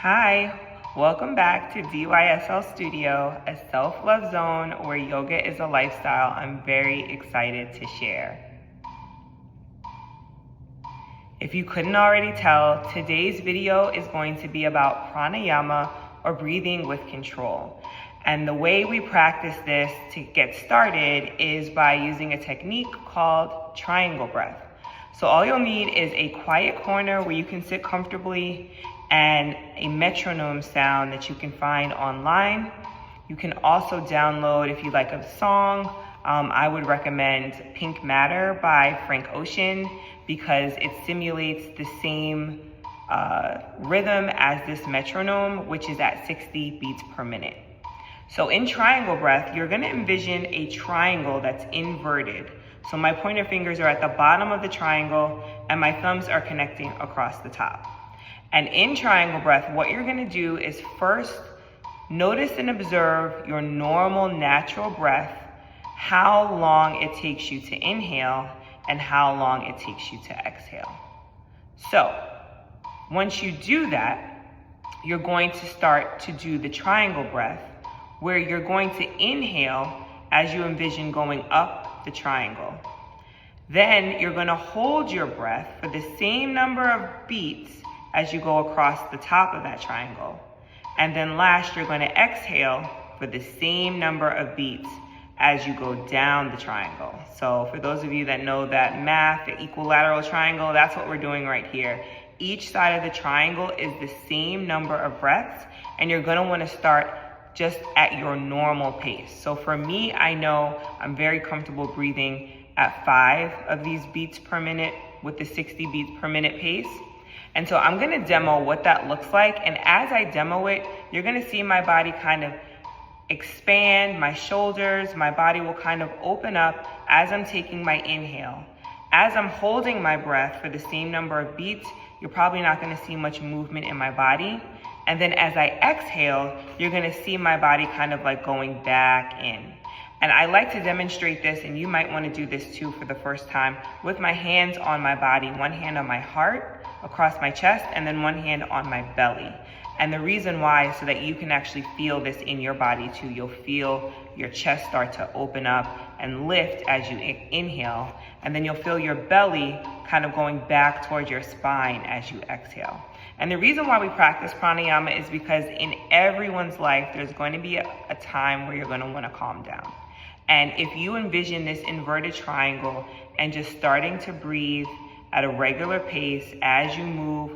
Hi, welcome back to DYSL Studio, a self-love zone where yoga is a lifestyle I'm very excited to share. If you couldn't already tell, today's video is going to be about pranayama, or breathing with control. And the way we practice this to get started is by using a technique called triangle breath. So all you'll need is a quiet corner where you can sit comfortably and a metronome sound that you can find online. You can also download, if you like a song, I would recommend Pink Matter by Frank Ocean because it simulates the same rhythm as this metronome, which is at 60 beats per minute. So in triangle breath, you're gonna envision a triangle that's inverted. So my pointer fingers are at the bottom of the triangle and my thumbs are connecting across the top. And in triangle breath, what you're gonna do is first notice and observe your normal natural breath, how long it takes you to inhale and how long it takes you to exhale. So once you do that, you're going to start to do the triangle breath where you're going to inhale as you envision going up the triangle. Then you're gonna hold your breath for the same number of beats as you go across the top of that triangle. And then last, you're gonna exhale for the same number of beats as you go down the triangle. So for those of you that know that math, the equilateral triangle, that's what we're doing right here. Each side of the triangle is the same number of breaths, and you're gonna wanna start just at your normal pace. So for me, I know I'm very comfortable breathing at 5 of these beats per minute with the 60 beats per minute pace. And so I'm gonna demo what that looks like. And as I demo it, you're gonna see my body kind of expand, my shoulders, my body will kind of open up as I'm taking my inhale. As I'm holding my breath for the same number of beats, you're probably not gonna see much movement in my body. And then as I exhale, you're gonna see my body kind of like going back in. And I like to demonstrate this, and you might wanna do this too for the first time, with my hands on my body, one hand on my heart, across my chest, and then one hand on my belly. And the reason why is so that you can actually feel this in your body too. You'll feel your chest start to open up and lift as you inhale, and then you'll feel your belly kind of going back towards your spine as you exhale. And the reason why we practice pranayama is because in everyone's life, there's going to be a time where you're going to want to calm down. And if you envision this inverted triangle and just starting to breathe at a regular pace as you move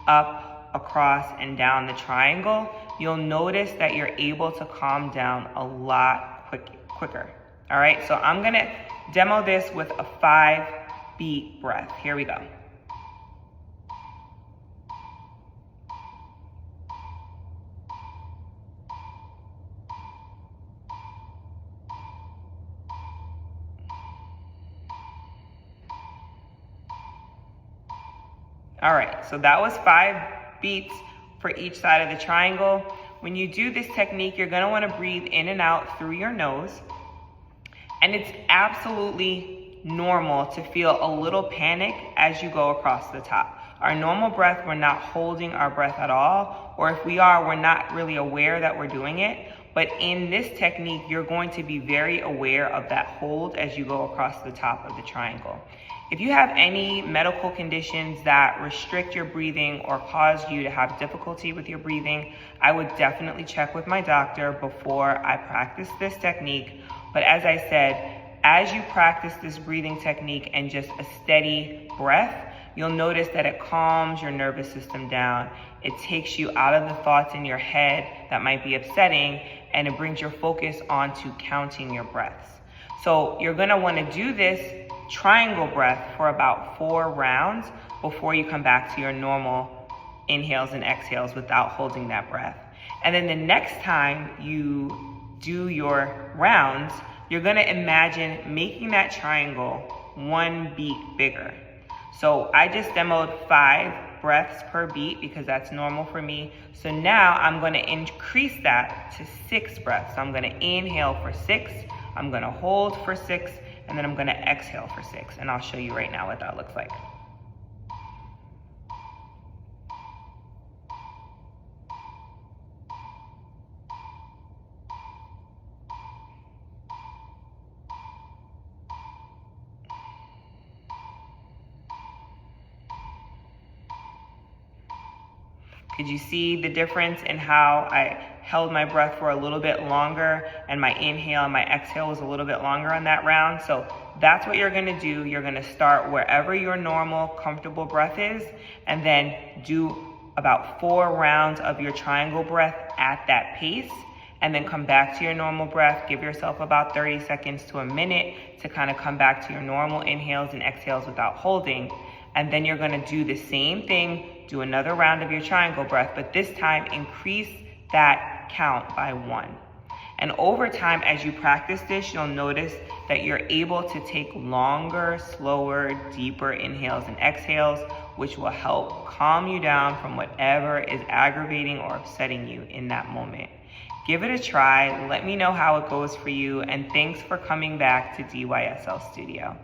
up, across, and down the triangle, you'll notice that you're able to calm down a lot quicker. All right, so I'm gonna demo this with a 5-beat breath. Here we go. All right, so that was 5 beats for each side of the triangle. When you do this technique, you're gonna wanna breathe in and out through your nose. And it's absolutely normal to feel a little panic as you go across the top. Our normal breath, we're not holding our breath at all, or if we are, we're not really aware that we're doing it. But in this technique, you're going to be very aware of that hold as you go across the top of the triangle. If you have any medical conditions that restrict your breathing or cause you to have difficulty with your breathing, I would definitely check with my doctor before I practice this technique. But as I said, as you practice this breathing technique and just a steady breath, you'll notice that it calms your nervous system down. It takes you out of the thoughts in your head that might be upsetting, and it brings your focus onto counting your breaths. So you're gonna wanna do this triangle breath for about 4 rounds before you come back to your normal inhales and exhales without holding that breath. And then the next time you do your rounds, you're gonna imagine making that triangle 1 beat bigger. So I just demoed 5 breaths per beat because that's normal for me. So now I'm gonna increase that to 6 breaths. So I'm gonna inhale for 6, I'm gonna hold for 6, and then I'm gonna exhale for 6. And I'll show you right now what that looks like. Could you see the difference in how I held my breath for a little bit longer and my inhale and my exhale was a little bit longer on that round? So that's what you're gonna do. You're gonna start wherever your normal, comfortable breath is, and then do about 4 rounds of your triangle breath at that pace, and then come back to your normal breath. Give yourself about 30 seconds to a minute to kind of come back to your normal inhales and exhales without holding. And then you're gonna do the same thing, do another round of your triangle breath, but this time increase that count by 1. And over time, as you practice this, you'll notice that you're able to take longer, slower, deeper inhales and exhales, which will help calm you down from whatever is aggravating or upsetting you in that moment. Give it a try, let me know how it goes for you, and thanks for coming back to DYSL Studio.